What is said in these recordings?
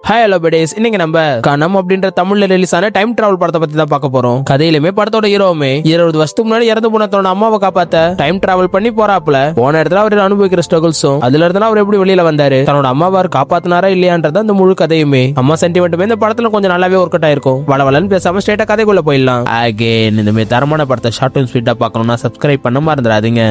Hi hello பேடேஸ். இன்னைக்கு நம்ம கனம் அப்படின்ற தமிழ்ல ரிலீஸ் ஆன டைம் டிராவல் படத்தை பத்தி தான் பார்க்க போறோம். கதையிலுமே படத்தோட ஹீரோவுமே 20 வருஷத்துக்கு முன்னாடி இறந்து போன தன்னோட அம்மாவை காப்பாத்த டைம் டிராவல் பண்ணி போறாப்புல. போன இடத்துல அவர் அனுபவிக்கிற ஸ்ட்ரகிள்ஸும் அதுல இருந்து அவர் எப்படி வெளியில வந்தாரு, தன்னோட அம்மாவை காப்பாத்தினாரா இல்லையான்றது அந்த முழு கதையுமே. அம்மா சென்டிமெண்ட்டுமே இந்த படத்துல கொஞ்சம் நல்லாவே ஒர்க் அவுட் ஆயிருக்கும். வளவலன்னு பேசாம ஸ்ட்ரைட்டா கதைக்குள்ள போயிடலாம். அகைன் இந்த மாதிரி தரமான படத்தை ஷார்ட் அண்ட் ஸ்வீட்டா பார்க்கணும்னா சப்ஸ்கிரைப் பண்ண மறந்துடாதீங்க.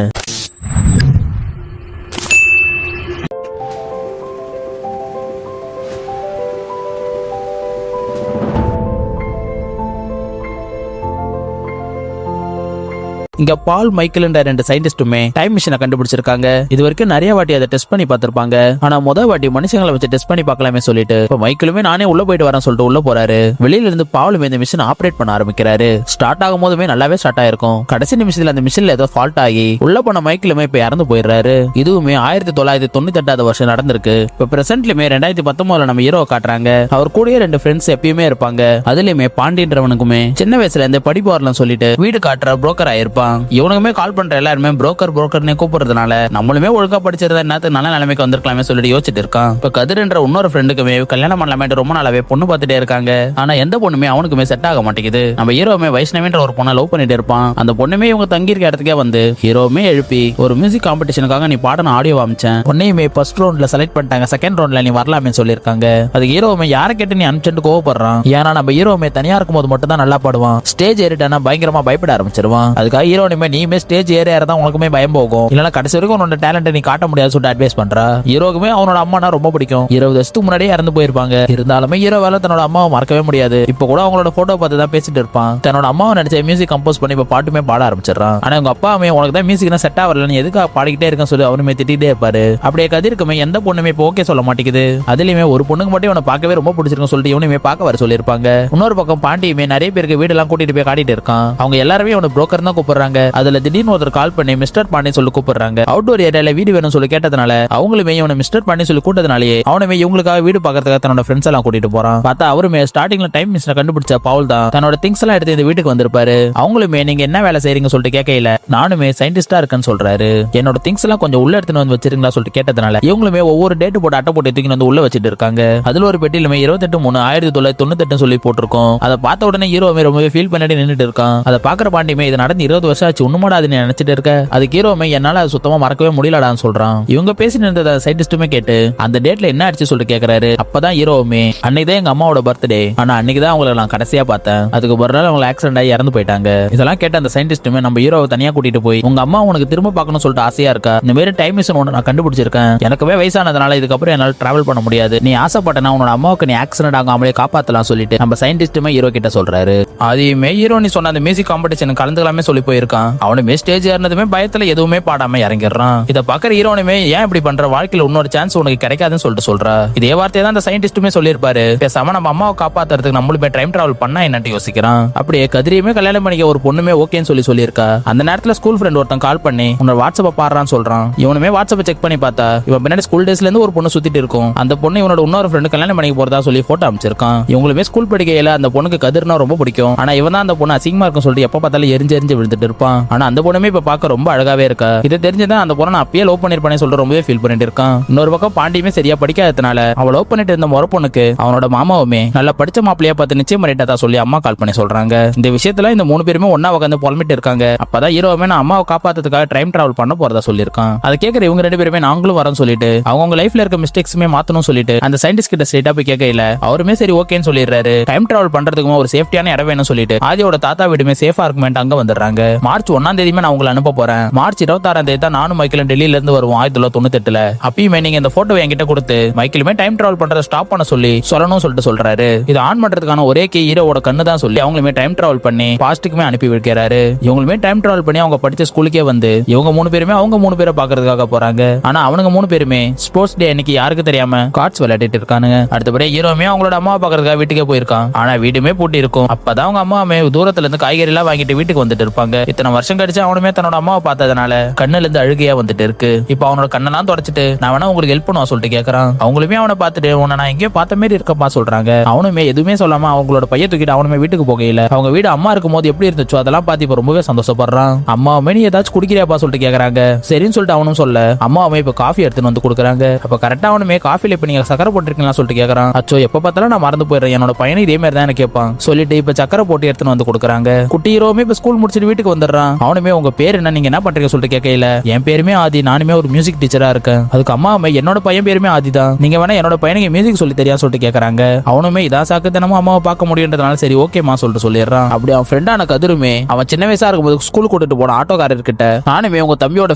இங்க பால் மைக்கேல் என்ற 2 சயின்டிஸ்டுமே டைம் மிஷினை கண்டுபிடிச்சிருக்காங்க. இது வரைக்கும் நிறைய வாட்டி அதை டெஸ்ட் பண்ணி பார்த்திருப்பாங்க. ஆனா முதல் வாட்டி மனுஷங்களை வச்சு டெஸ்ட் பண்ணி பார்க்கலாமே சொல்லிட்டு இப்ப மைக்கேலுமே நானே உள்ள போயிட்டு வரேன் சொல்லிட்டு உள்ள போறாரு. வெளியில இருந்து பாலுமே இந்த மிஷின் ஆபரேட் பண்ண ஆரம்பிக்கிறாரு. ஸ்டார்ட் ஆகும் போதுமே நல்லாவே ஸ்டார்ட் ஆயிருக்கும். கடைசி நிமிஷத்துல அந்த மிஷின்ல ஏதோ ஃபால்ட் ஆகி உள்ள போன மைக்கேலுமே இப்ப இறந்து போயிடுறாரு. இதுவுமே 1998 வருஷம் நடந்திருக்கு. இப்ப பிரசன்ட்லயுமே 2019 நம்ம ஹீரோ காட்டுறாங்க. அவர் கூடயே 2 ஃப்ரெண்ட்ஸ் எப்பயுமே இருப்பாங்க. அதுலயுமே பாண்டியன்றவனுக்குமே சின்ன வயசுல இந்த படிப்பு வரலன்னு சொல்லிட்டு வீடு காட்டுற புரோக்கர் ஆயிருப்பான். இவனுக்குமே கால் பண்ற எல்லாருமே புரோக்கர்னே கூப்பிடுறதுனால நம்மளுமே ஒழுங்கா படிச்சிருந்தா என்னத்துக்கு நல்ல நிலைமைக்கு வந்திருக்கலாமே சொல்லிட்டு யோசிச்சுட்டு இருக்கான். இப்ப கதிர்ன்ற இன்னொரு ஃப்ரெண்டுக்குமே கல்யாணம் பண்ணலாமே ரொம்ப நாளாவே பொண்ணு பார்த்துட்டே இருக்காங்க. ஆனா எந்த பொண்ணுமே அவனுக்குமே செட் ஆக மாட்டேங்குது. நம்ம ஹீரோமே வைஷ்ணவின்ற ஒரு பொண்ணை லவ் பண்ணிட்டு இருப்பான். அந்த பொண்ணுமே இவங்க தங்கி இருக்க இடத்துக்கே வந்து ஹீரோமே எழுப்பி ஒரு மியூசிக் காம்படிஷனுக்காக நீ பாடணும் ஆடியோ அமைச்சேன், உன்னையுமே ஃபர்ஸ்ட் ரவுண்ட்ல செலக்ட் பண்ணிட்டாங்க, செகண்ட் ரவுண்ட்ல நீ வரலாமே சொல்லியிருக்காங்க. அதுக்கு ஹீரோமே யாரை கேட்டு நீ அனுப்பிச்சுட்டு கோவப்படுறான். ஏன்னா நம்ம ஹீரோமே தனியா இருக்கும் போது மட்டும் தான் நல்லா பாடுவான். ஸ்டேஜ் ஏறிட்டானா பயங்கரமா பயப்பட ஆரம்பிச்சிருவான். அதுக்காக ஹீரோனுமே நீமே ஸ்டேஜ் ஏறதான் உனக்குமே பயம் போகும், இல்லனா கடைசி வரைக்கும் உன்னோட டேலண்ட் நீ காட்ட முடியாது சொல்லிட்டு அட்வைஸ் பண்றா. ஹீரோக்குமே அவனோட அம்மானா ரொம்ப பிடிக்கும். 20 வருஷத்துக்கு முன்னாடியே இறந்து போயிருப்பாங்க. இருந்தாலுமே ஹீரோவால தன்னோட அம்மாவை மறக்கவே முடியாது. இப்ப கூட அவங்களோட போட்டோ பார்த்து தான் பேசிட்டு இருப்பான். தன்னோட அம்மாவை நினைச்ச மியூசிக் கம்போஸ் பண்ணி இப்ப பாட்டுமே பாட ஆரம்பிச்சிடறான். ஆனா உங்க அப்பாவுமே உனக்கு தான் மியூசிக் செட் ஆகலன்னு எதுக்காக பாடிக்கிட்டே இருக்கேன்னு சொல்லி அவனுமே திட்டிகிட்டே இருப்பாரு. அப்படியே கதிர்க்குமே எந்த பொண்ணுமே இப்போ ஓகே சொல்ல மாட்டேங்குது. அதுலயுமே ஒரு பொண்ணுக்கு மட்டும் இவனை பார்க்கவே ரொம்ப பிடிச்சிருக்கும் சொல்லிட்டு இவனுமே பார்க்க வர சொல்லியிருப்பாங்க. இன்னொரு பக்கம் பாண்டியுமே நிறைய பேருக்கு வீடு எல்லாம் கூட்டிட்டு போய் காட்டிட்டு இருக்கான். அவங்க எல்லாருமே இவனை புரோக்கர் தான் கூப்பிடுறாங்க. அதுல திடீர்னு ஒருத்தர் கால் பண்ணி மிஸ்டர் பாண்டி சொல்லி கூப்பிடுறாங்க. அவுட்டோர் ஏரியால வீடு வேணும் சொல்லி கேட்டதுனால அவங்களுமே இவனை மிஸ்டர் பாண்டி சொல்லி கூட்டதுனாலே அவனுமே இவங்களுக்காக வீடு பார்க்கறதுக்காக தன்னோட ஃப்ரெண்ட்ஸ் எல்லாம் கூட்டிட்டு போறான். பார்த்தா அவருமே ஸ்டார்டிங்ல டைம் மிஷினை கண்டுபிடிச்ச பவுல் தான் தன்னோட திங்ஸ் எல்லாம் எடுத்து இந்த வீட்டுக்கு வந்திருப்பாரு. அவங்களுமே நீங்க என்ன வேலை செய்றீங்க சொல்லிட்டு கேட்கல, நானுமே சயின்டிஸ்டா இருக்கேன்னு சொல்றாரு. என்னோட திங்ஸ் எல்லாம் கொஞ்சம் உள்ள எடுத்துட்டு வந்து வச்சிருங்களா சொல்லிட்டு கேட்டதுனால இவங்களுமே ஒவ்வொரு டேட் போட்டு அட்டை போட்டு தூக்கி வந்து உள்ள வச்சிட்டு இருக்காங்க. அதுல ஒரு பெட்டிலுமே 28/3/1998 சொல்லி போட்டிருக்கோம். அதை பார்த்த உடனே ஹீரோமே ரொம்பவே ஃபீல் பண்ணிட்டு நின்னுட்டு இருக்கான். அதை பாக்குற பாண்டியுமே இது நடந்து 20 வருஷம் ஆச்சு, ஒண்ணுமாடா அது நினைச்சிட்டு இருக்க. அதுக்கு ஹீரோமே என்னால அது சுத்தமா மறக்கவே முடியலடான்னு சொல்றான். இவங்க பேசிட்டு இருந்த சயின்டிஸ்டுமே கேட்டு அந்த டேட்ல என்ன ஆச்சு சொல்லிட்டு கேக்குறாரு. அப்பதான் ஹீரோவுமே அன்னைக்கு தான் எங்க அம்மாவோட பர்த்டே, ஆனா அன்னைக்கு தான் அவங்களை நான் கடைசியா பார்த்தேன், அதுக்கு ஒரு நாள் அவங்க ஆக்சிடென்ட் ஆகி இறந்து போயிட்டாங்க. இதெல்லாம் கேட்ட அந்த சயின்டிஸ்டுமே நம்ம ஹீரோவை தனியா கூட்டிட்டு போய் உங்க அம்மா உனக்கு திரும்ப பார்க்கணும்னு சொல்லிட்டு ஆசையா இருக்கா, இந்த மாதிரி டைம் மிஷின் ஒன்று நான் கண்டுபிடிச்சிருக்கேன், எனக்குமே வயசானதுனால இதுக்கப்புறம் என்னால டிராவல் பண்ண முடியாது, நீ ஆசைப்பட்டனா உன்னோட அம்மாவுக்கு நீ ஆக்சிடென்ட் ஆகாமலே காப்பாத்தலாம் சொல்லிட்டு நம்ம சயின்டிஸ்டுமே ஹீரோ கிட்ட சொல்றாரு. அதையுமே ஹீரோ நீ சொன்ன அந்த மியூசிக் காம்படிஷன் கலந்துக்கலாமே சொல்லி போயிருக்கான். அவனுமே ஸ்டேஜ் ஏறினதுமே பயத்துல எதுவுமே பாடாம இறங்கிடுறான். இத பாக்குற ஹீரோனுமே ஏன் இப்படி பண்ற, வாழ்க்கையில இன்னொரு சான்ஸ் உனக்கு கிடைக்காதுன்னு சொல்லிட்டு சொல்றா. இதே வார்த்தையை தான் அந்த சயின்டிஸ்டுமே சொல்லியிருப்பாரு. பேசாம நம்ம அம்மாவை காப்பாத்துறதுக்கு நம்மளுமே டைம் டிராவல் பண்ணா என்னன்னு யோசிக்கிறான். அப்படியே கதிரியுமே கல்யாணம் பண்ணிக்க ஒரு பொண்ணுமே ஓகேன்னு சொல்லியிருக்கா. அந்த நேரத்துல ஸ்கூல் ஃப்ரெண்ட் ஒருத்தன் கால் பண்ணி உன்னோட வாட்ஸ்அப்பை பாடுறான்னு சொல்றான். இவனுமே வாட்ஸ்அப்பை செக் பண்ணி பார்த்தா இவன் பின்னாடி ஸ்கூல் டேஸ்ல இருந்து ஒரு பொண்ணு சுத்திட்டு இருக்கும். அந்த பொண்ணு இவனோட இன்னொரு ஃப்ரெண்டு கல்யாணம் பண்ணிக்க போறதா சொல்லி போட்டோ அமைச்சிருக்கான். இவங்களுமே ஸ்கூல் படிக்கையில அந்த பொண்ணுக்கு கதிர்னா ரொம்ப பிடிக்கும். ஆனா இவன் தான் அந்த பொண்ணு அசிங்கமா இருக்கும் சொல்லிட்டு எப்ப பார்த்தாலும் எரிஞ்சு விழுந்துட்டு இருப்பான். ஆனா அந்த பொண்ணுமே இப்ப பார்க்க ரொம்ப அழகாவே இருக்கா. இதை தெரிஞ்சுதான் அந்த பொண்ணை அப்பயே லவ் பண்ணிருப்பானே சொல்லிட்டு ரொம்பவே ஃபீல் பண்ணிட்டு இருக்கான். இன்னொரு பக்கம் பாண்டியுமே சரியா படிக்காததுனால அவள் லவ் பண்ணிட்டு இருந்த முறை பொண்ணுக்கு அவனோட மாமாவுமே நல்லா படிச்ச மாப்பிளையா பார்த்து நிச்சயம் பண்ணிட்டதா சொல்லி அம்மா கால் பண்ணி சொல்றாங்க. இந்த விஷயத்துல இந்த 3 பேருமே ஒன்னா உட்காந்து புலம்பிட்டு இருக்காங்க. அப்பதான் ஹீரோவுமே நான் அம்மாவை காப்பாத்துறதுக்காக டைம் டிராவல் பண்ண போறதா சொல்லியிருக்கான். அதை கேட்கிற இவங்க 2 பேருமே நாங்களும் வரோம் சொல்லிட்டு அவங்க லைஃப்ல இருக்க மிஸ்டேக்ஸுமே மாத்தணும் சொல்லிட்டு அந்த சயின்டிஸ்ட் கிட்ட ஸ்ட்ரைட்டா போய் கேட்கல. அவருமே சரி ஓகேன்னு சொல்லிடுறாரு. டைம் டிராவல் பண்றதுக்குமே ஒரு சேஃப்டியான இடம் வேணும் சொல்லிட்டு ஆதியோட தாத்தா வீடுமே சேஃபா இருக்குமே அங்க வந்துடுறாங்க. மார்ச் 1ஆம் தேதியுமே நான் உங்களை அனுப்ப போறேன். மார்ச் 26ஆம் தேதி தான் நானும் மைக்கேலும் டெல்லியில இருந்து வருவோம் 1998. அப்பயுமே நீங்க இந்த போட்டோ என்கிட்ட கொடுத்து மைக்கேலுமே டைம் டிராவல் பண்றத ஸ்டாப் பண்ண சொல்லணும்னு சொல்லிட்டு சொல்றாரு. இது ஆன் பண்றதுக்கான ஒரே கீ ஹீரோவோட கண்ணு தான் சொல்லி அவங்களுமே டைம் டிராவல் பண்ணி பாஸ்ட்டுக்குமே அனுப்பி வைக்கிறாரு. இவங்களுமே டைம் டிராவல் பண்ணி அவங்க படிச்ச ஸ்கூலுக்கே வந்து இவங்க 3 பேருமே அவங்க 3 பேரை பாக்குறதுக்காக போறாங்க. ஆனா அவனுங்க 3 பேருமே ஸ்போர்ட்ஸ் டே அன்னைக்கு யாருக்கு தெரியாம கார்ட்ஸ் விளையாடிட்டு இருக்கானுங்க. அடுத்தபடி ஹீரோமே அவங்களோட அம்மாவை பாக்குறதுக்காக வீட்டுக்கே போயிருக்கான். ஆனா வீடுமே பூட்டி இருக்கும். அப்பதான் அவங்க அம்மாவுமே தூரத்துல இருந்து காய்கறி எல்லாம் வாங்கிட்டு வீட்டுக்கு வந்துட்டு இருப்பாங்க. இத்தனை வருஷம் கழிச்சு அவனுமே தன்னோட அம்மாவை பார்த்ததுனால கண்ணுல இருந்து அழுகையா வந்துட்டு இருக்கு. இப்ப அவனோட கண்ணெல்லாம் தொடச்சிட்டு நான் வேணா உங்களுக்கு ஹெல்ப் பண்ணுவா சொல்லிட்டு கேக்குறான். அவங்களுமே அவனை பார்த்துட்டு உன்னை நான் எங்கேயோ பார்த்த மாதிரி இருக்கப்பா சொல்றாங்க. அவனுமே எதுவுமே சொல்லாம அவங்களோட பைய தூக்கிட்டு அவனுமே வீட்டுக்கு போகையில அவங்க வீடு அம்மா இருக்கும் போது எப்படி இருந்துச்சோ அதெல்லாம் பார்த்து இப்ப ரொம்பவே சந்தோஷப்படுறான். அம்மாவுமே நீ ஏதாச்சும் குடிக்கிறியாப்பா சொல்லிட்டு கேக்குறாங்க. சரின்னு சொல்லிட்டு அவனும் சொல்ல அம்மாவுமே இப்ப காஃபி எடுத்துன்னு வந்து கொடுக்குறாங்க. அப்ப கரெக்டா அவனுமே காஃபில இப்ப நீங்க சக்கரை போட்டிருக்கீங்களா சொல்லிட்டு கேக்குறான். அச்சோ எப்ப பார்த்தாலும் நான் மறந்து போயிடுறேன், என்னோட பையனை இதே மாதிரி தான் எனக்கு கேட்பான் சொல்லிட்டு இப்ப சக்கரை போட்டு எடுத்துன்னு வந்து கொடுக்குறாங்க. குட்டி ஹீரோவுமே இப்ப ஸ்கூல் முடிச்சிட்டு வீட்டுக்கு வந்துடுறான். அவனுமே உங்க பேர் என்ன, நீங்க என்ன பண்றீங்க சொல்லிட்டு கேட்கல. என் பேருமே ஆதி, நானுமே ஒரு மியூசிக் டீச்சரா இருக்கேன். அதுக்கு அம்மாவுமே என்னோட பையன் பேருமே ஆதி தான், நீங்க வேணா என்னோட பையனுக்கு மியூசிக் சொல்லி தெரியா சொல்லிட்டு கேக்குறாங்க. அவனுமே இதா சாக்கு தினமும் அம்மாவை பார்க்க முடியுன்றதுனால சரி ஓகேமா சொல்லிட்டு சொல்லிடுறான். அப்படி அவன் ஃப்ரெண்டான கதிருமே அவன் சின்ன வயசா இருக்கும்போது ஸ்கூல் கூட்டிட்டு போன ஆட்டோக்காரர் கிட்ட நானுமே உங்க தம்பியோட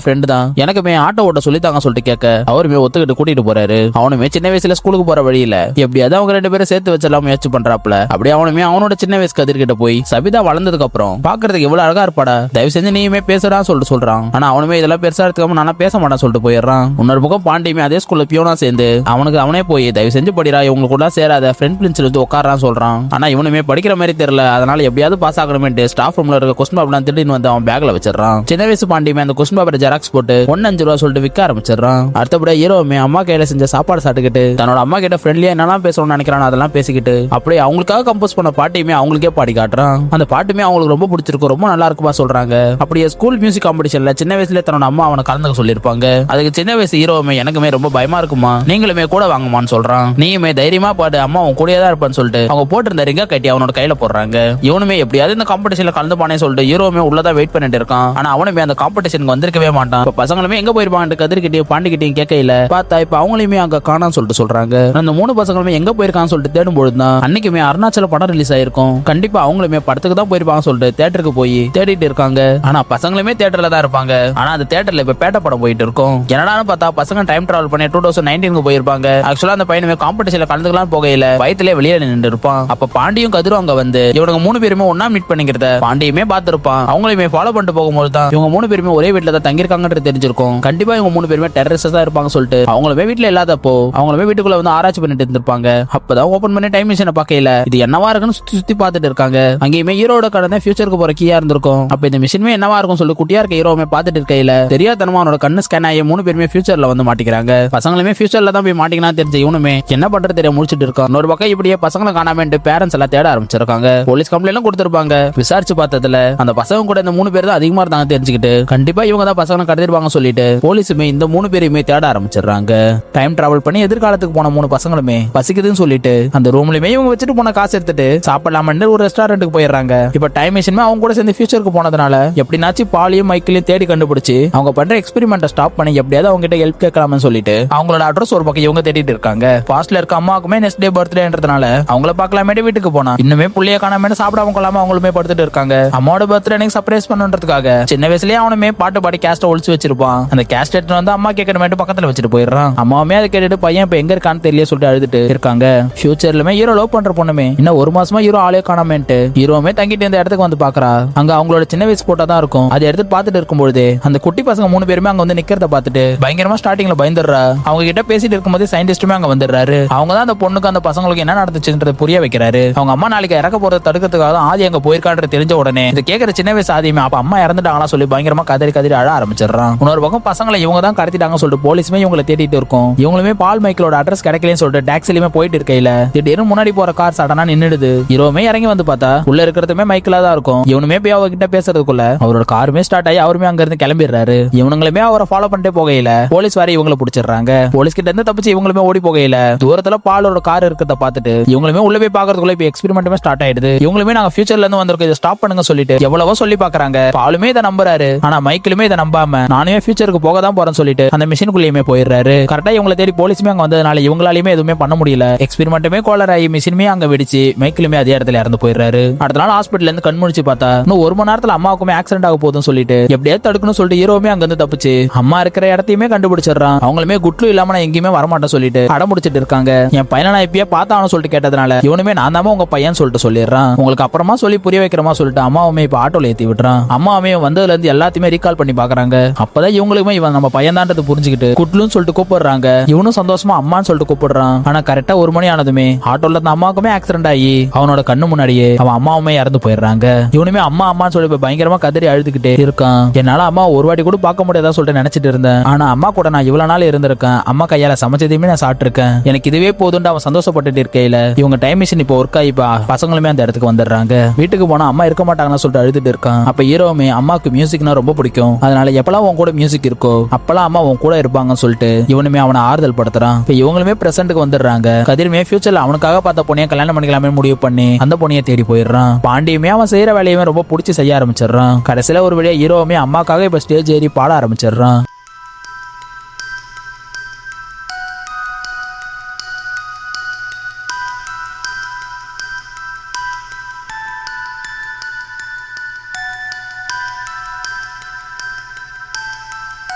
ஃப்ரெண்டு தான், எனக்குமே ஆட்டோ ஓட்ட சொல்லித்தாங்க சொல்லிட்டு கேட்க அவருமே ஒத்துக்கிட்டு கூட்டிட்டு போறாரு. அவனுமே சின்ன வயசுல ஸ்கூலுக்கு போற வழியில எப்படியாவது அவங்க ரெண்டு பேரும் சேர்த்து வச்சலாம் முயற்சி பண்றாப்ல. அப்படி அவனுமே அவனோட சின்ன வயசு கதிர் கிட்ட போய் சபிதா வளர்ந்ததுக்கு அப்புறம் பாக்குறதுக்கு எவ்வளவு அழகா இருப்பாடா, தயவு செஞ்சு நீயுமே பேசுறான்னு சொல்லிட்டு சொல்றான். ஆனா அவனுமே இதெல்லாம் பெருசா எடுத்துக்காம நானா பேச மாட்டான்னு சொல்லிட்டு போயிடுறான். இன்னொரு பக்கம் பாண்டியுமே அதே ஸ்கூல்ல பியோனா சேர்ந்து அவனுக்கு அவனே போய் தயவு செஞ்சு படிடா, இவங்க கூட சேராத, ஃப்ரெண்ட் பிரின்ஸ்ல இருந்து உட்காரான்னு சொல்றான். ஆனா இவனுமே படிக்கிற மாதிரி தெரியல, அதனால எப்படியாவது பாஸ் ஆகணுமேட்டு ஸ்டாஃப் ரூம்ல இருக்க கொஸ்டின் பேப்பர் திடீர்னு வந்து அவன் பேக்ல வச்சிடறான். சின்ன வயசு பாண்டியுமே அந்த கொஸ்டின் பேப்பரை ஜெராக்ஸ் போட்டு 5 ரூபா சொல்லிட்டு விற்க ஆரம்பிச்சிடறான். அடுத்தபடி ஹீரோவுமே அம்மா கையில செஞ்ச சாப்பாடு சாப்பிட்டுக்கிட்டு தன்னோட அம்மா கிட்ட ஃப்ரெண்ட்லியா என்னெல்லாம் பேசணும்னு நினைக்கிறான் அதெல்லாம் பேசிக்கிட்டு அப்படியே அவங்களுக்காக கம்போஸ் பண்ண பாட்டையுமே அவங்களுக்கே பாடி காட்டுறான். அந்த பாட்டுமே அவங்களுக்கு ரொம்ப பிடிச்சிருக்கும், ரொம்ப நல்லா இருக்குமா சொல்றாங்க. அப்படியே ஸ்கூல் மியூசிக் காம்படிஷன்ல சின்ன வயசுல தன்னோட அம்மா அவனை கலந்துக்க சொல்லிருப்பாங்க. அதுக்கு சின்ன வயசு ஹீரோவுமே எனக்குமே ரொம்ப பயமா இருக்குமா, நீங்களுமே கூட வாங்குமான்னு சொல்றான். நீயுமே தைரியமா பாடு, அம்மா உன் கூடயே தான் இருப்பான்னு சொல்லிட்டு அவங்க போட்டிருந்த ரிங்கா கட்டி அவனோட கையில போடுறாங்க. இவனுமே எப்படியாவது இந்த காம்படிஷன்ல கலந்து பானே சொல்லிட்டு ஹீரோவுமே உள்ளதான் வெயிட் பண்ணிட்டு இருக்கான். ஆனா அவனுமே அந்த காம்படிஷனுக்கு வந்திருக்கவே மாட்டான். இப்ப பசங்களுமே எங்க போயிருப்பாங்க கதிர்கிட்டயும் பாண்டிகிட்டையும் கேட்கல. பார்த்தா இப்ப அவங்களையுமே அங்க காணான்னு சொல்லிட்டு சொல்றாங்க. அந்த 3 பசங்களுமே எங்க போயிருக்கான்னு சொல்லிட்டு தேடும் பொழுதுதான் அன்னைக்குமே அருணாச்சல படம் ரிலீஸ் ஆயிருக்கும். கண்டிப்பா அவங்களுமே படத்துக்கு தான் போயிருப்பாங்க சொல்லிட்டு தியேட்டருக்கு போய் தேடிட்டு இருக்காங்க. ஆனா பசங்களுமே தியேட்டர்ல தான் இருப்பாங்க. ஆனா அந்த தியேட்டர்ல இப்ப பேட்ட படம் போயிட்டு இருக்கும். என்னடான்னு பார்த்தா பசங்க டைம் டிராவல் பண்ணி 2019 போயிருப்பாங்க. ஆக்சுவலா அந்த பையனுமே காம்படிஷன்ல கலந்துக்கலாம் போகையில வயிற்றுல வெளியே நின்று இருப்பான். அப்ப பாண்டியும் கதிரும் அங்க வந்து இவங்க 3 பேருமே ஒன்னா மீட் பண்ணிக்கிறத பாண்டியுமே பார்த்திருப்பான். அவங்களையுமே ஃபாலோ பண்ணிட்டு போகும்போது தான் இவங்க 3 பேருமே ஒரே வீட்டுல தான் தங்கியிருக்காங்கன்றது தெரிஞ்சிருக்கும். கண்டிப்பா இவங்க 3 பேருமே டெரரிஸ்டா தான் இருப்பாங்க சொல்லிட்டு அவங்களுமே வீட்டுல இல்லாதப்போ அவங்களுமே வீட்டுக்குள்ள வந்து ஆராய்ச்சி பண்ணிட்டு இருந்திருப்பாங்க. அப்பதான் ஓபன் பண்ணி டைம் மிஷினை பார்க்கல இது என்னவா இருக்குன்னு சுத்தி சுத்தி பார்த்துட்டு இருக்காங்க. அங்கேயுமே ஹீரோட கடனை ஃபியூச்சருக்கு போற கீயா இருந்திருக்கும். அப்ப இந்த மிஷினுமே என்னவா இருக்கும் சொல்லி குட்டியா இருக்க ஹீரோவுமே பார்த்துட்டு இருக்கையில தெரியாதனமா அவனோட கண்ணு ஸ்கேன் ஆகி 3 பேருமே ஃபியூச்சர்ல வந்து மாட்டிக்கிறாங்க. பசங்களுமே ஃபியூச்சர்ல தான் போய் மாட்டிக்கணும் தெரிஞ்ச இவனுமே என்ன பண்றது தெரியாம முடிச்சிட்டு இருக்கான். இன்னொரு பக்கம் இப்படியே பசங்களை காணாமட்டு பேரண்ட்ஸ் எல்லாம் தேட ஆரம்பிச்சிருக்காங்க. போலீஸ் கம்ப்ளைண்ட் கொடுத்திருப்பாங்க. விசாரிச்சு பார்த்ததுல அந்த பசங்க கூட இந்த 3 பேர் தான் அதிகமா இருந்தாங்க தெரிஞ்சுக்கிட்டு கண்டிப்பா இவங்க தான் பசங்களை கடத்திருப்பாங்க சொல்லிட்டு போலீஸுமே இந்த 3 பேரையுமே தேட ஆரம்பிச்சிடுறாங்க. டைம் டிராவல் பண்ணி எதிர்காலத்துக்கு போன 3 பசங்களுமே பசிக்குதுன்னு சொல்லிட்டு அந்த ரூம்லயுமே இவங்க வச்சுட்டு போன காசு எடுத்துட்டு சாப்பிடலாம்னு ஒரு ரெஸ்டாரண்ட்டுக்கு போயிடுறாங்க. இப்ப டைம் மிஷின் அவங்க கூட சேர்ந்து ஃபியூச்சருக்கு போனதுனால எப்படினாச்சும் பாலியும் மைக்கிலையும் தேடி கண்டுபிடிச்சு அவங்க பண்ற எக்ஸ்பெரிமெண்ட்டை ஸ்டாப் பண்ணி எப்படியாவது அவங்க கிட்ட ஹெல்ப் கேட்கலாம்னு சொல்லிட்டு அவங்களோட அட்ரஸ் ஒரு பக்கம் இவங்க தேடிட்டு இருக்காங்க. பாஸ்ட்ல இருக்க அம்மாவுக்குமே நெக்ஸ்ட் டே பர்த்டேன்றதுனால அவங்கள பார்க்கலாமே வீட்டுக்கு போனா இன்னுமே புள்ளைய காணாம சாப்பிடாம கொள்ளாம அவங்களுமே படுத்துட்டு இருக்காங்க. அம்மாவோட பர்த்டே சர்ப்ரைஸ் பண்ணுன்றதுக்காக சின்ன வயசுலயே அவனுமே பாட்டு பாடி கேஸ்ட ஒழிச்சு வச்சிருப்பான். அந்த கேஸ்ட் எடுத்து வந்து அம்மா கேட்கணுமேட்டு பக்கத்துல வச்சுட்டு போயிடுறான். அம்மாவுமே அதை கேட்டுட்டு பையன் இப்ப எங்க இருக்கான்னு தெரியல சொல்லிட்டு அழுதுட்டு இருக்காங்க. ஃபியூச்சர்லமே ஹீரோ லவ் பண்ற பொண்ணுமே இன்னும் 1 மாசமா ஹீரோ ஆளே காணாமேட்டு ஹீரோமே தங்கிட்டு இந்த இடத்துக்கு வந்து பாக்குறா. அங்க அவங்களோட சின்ன வயசு போட்டா தான் இருக்கும். அதை எடுத்து பார்த்துட்டு இருக்கும்போது அந்த குட்டி பசங்க 3 பேருமே அங்க வந்து நிக்கிறத பார்த்துட்டு பயங்கரமா ஸ்டார்டிங்ல பயந்துடுறா. அவங்க கிட்ட பேசிட்டு இருக்கும்போது சயின்டிஸ்டுமே அங்க வந்துடுறாரு. அவங்க தான் அந்த பொண்ணுக்கு அந்த பசங்களுக்கு என்ன நடந்துச்சுன்றத புரிய வைக்கிறாரு. அவங்க அம்மா நாளைக்கு இறக்க போறத தடுக்கிறதுக்காக ஆதி அங்க போயிருக்கான்றது தெரிஞ்ச உடனே இதை கேட்கிற சின்ன வயசு ஆதியுமே அப்ப அம்மா இறந்துட்டாங்களா சொல்லி பயங்கரமா கதறி கதறி அழ ஆரம்பிச்சிடறான். இன்னொரு பக்கம் பசங்களை இவங்க தான் கடத்திட்டாங்க சொல்லிட்டு போலீஸுமே இவங்களை தேடிட்டு இருக்கும். இவங்களுமே பால் மைக்கிளோட அட்ரஸ் கிடைக்கலன்னு சொல்லிட்டு டாக்ஸிலுமே போயிட்டு இருக்கையில திடீர்னு முன்னாடி போற கார் சடனா நின்னுடுது. ஹீரோமே இறங்கி வந்து பார்த்தா உள்ள இருக்கிறதுமே மைக்கிளா தான் இருக்கும். இவனுமே போய் அவகிட்ட பேசுறதுக்குள்ள அவரோட காருமே ஸ்டார்ட் ஆகி அவருமே அங்க இருந்து கிளம்பிடுறாரு. இவனுங்களுமே அவரை ஃபாலோ பண்ணிட்டே போகையில போலீஸ் வரை இவங்களை பிடிச்சிடுறாங்க. போலீஸ் கிட்ட இருந்து தப்பிச்சு இவங்களுமே ஓடி போகையில தூரத்துல பாலோட கார் இருக்கிறத பார்த்துட்டு இவங்களுமே உள்ள போய் பாக்குறதுக்குள்ள இப்ப எக்ஸ்பெரிமெண்ட்டுமே ஸ்டார்ட் ஆயிடுது. இவங்களுமே நாங்க ஃபியூச்சர்ல இருந்து வந்திருக்கோம், இதை ஸ்டாப் பண்ணுங்க சொல்லிட்டு எவ்வளவோ சொல்லி பாக்குறாங்க. பாலுமே இதை நம்புறாரு. ஆனா மைக்கிளுமே இதை நம்பாம நானுமே ஃபியூச்சருக்கு போக தான் போறேன்னு சொல்லிட்டு அந்த மிஷினுக்குள்ளேயுமே போயிடுறாரு. கரெக்டா இவங்களை தேடி போலீஸுமே அங்க வந்ததுனால இவங்களாலுமே எதுவுமே பண்ண முடியல. எக்ஸ்பெரிமெண்ட்டுமே கோலர் ஆகி மிஷினுமே அங்க வெடிச்சு மைக்கிளுமே அதே இடத்துல இறந்து போயிடுறாரு. அடுத்த நாள் ஹாஸ்பிட்டல்ல இருந்து கண் முழிச்சு பார்த்தா இன்னும் 1 மணி நேரத்துல அம்மாவுக்குமே ஆக்சிடென்ட் ஆக போகுதுன்னு சொல்லிட்டு எப்படியாவது தடுக்கணும்னு சொல்லிட்டு ஹீரோமே அங்க இருந்து தப்பிச்சு அம்மா இருக்கிற இடத்தையுமே கண்டுபிடிச்சிடறான். அவங்களுமே குட்லு இல்லாம நான் எங்கேயுமே வரமாட்டேன் சொல்லிட்டு அடமுடிச்சிட்டு இருக்காங்க. என் பையனை நான் இப்பயே பார்த்தான்னு சொல்லிட்டு கேட்டதுனால இவனுமே நான் தான் உங்க பையன் சொல்லிட்டு சொல்லிடுறான். உங்களுக்கு அப்புறமா சொல்லி புரிய வைக்கிறமா சொல்லிட்டு அம்மாவுமே இப்ப ஆட்டோல ஏத்தி விட்டுறான். அம்மாவுமே வந்ததுல இருந்து எல்லாத்தையுமே ரீகால் பண்ணி பாக்குறாங்க. அப்பதான் இவங்களுமே இவன் நம்ம பையன் தான்றது புரிஞ்சுக்கிட்டு குட்லுன்னு சொல்லிட்டு கூப்பிடுறாங்க. இவனும் சந்தோஷமா அம்மான்னு சொல்லிட்டு கூப்பிடுறான். ஆனா கரெக்டா 1 மணி ஆனதுமே ஆட்டோல இருந்த அம்மாவுக்குமே ஆக்சிடென்ட் ஆகி அவனோட கண்ணு முன்னாடியே அவன் அம்மாவுமே இறந்து போயிடுறாங்க. இவனுமே அம்மா அம்மான்னு சொல்லி பயங்கரமா கதறி அழுதுகிட்டே இருக்கான். என்னால அம்மா ஒரு வாட்டி கூட பார்க்க முடியாதா சொல்லிட்டு நினைச்சிட்டு இருந்தேன். ஆனா அம்மா கூட நான் இவ்வளவு நாள் இருந்திருக்கேன். அம்மா கையால சமைச்சதையுமே நான் சாப்பிட்டிருக்கேன். எனக்கு இதுவே போதும்னு அவன் சந்தோஷப்பட்டுட்டு இருக்கையில இவங்க டைம் மிஷின் இப்போ ஒர்க் ஆகி பசங்களுமே அந்த இடத்துக்கு வந்துடுறாங்க. வீட்டுக்கு போனா அம்மா இருக்க மாட்டாங்கன்னு சொல்லிட்டு அழுதுட்டு இருக்கான். அப்ப ஹீரோவுமே அம்மாவுக்கு மியூசிக்னா ரொம்ப பிடிக்கும், அதனால எப்பெல்லாம் உன் கூட மியூசிக் இருக்கோ அப்பெல்லாம் அம்மா உன் கூட இருப்பாங்கன்னு சொல்லிட்டு இவனுமே அவனை ஆறுதல் படுத்துறான். இப்ப இவங்களுமே பிரசன்ட்டுக்கு வந்துடுறாங்க. கதிருமே ஃபியூச்சர்ல அவனுக்காக பார்த்த பொண்ணைய கல்யாணம் பண்ணிக்கலாமே முடிவு பண்ணி அந்த பொண்ணைய தேடி போயிடுறான். பாண்டியுமே அவன் செய்யற வேலையுமே ரொம்ப பிடிச்சி செய்ய ஆரம்பிச்சிடறான். கடைசியில ஒரு வழியா ஹீரோவுமே அம்மாக்காக இப்ப ஸ்டேஜ் ஏறி பாட ஆரம்பிச்சிடறான்.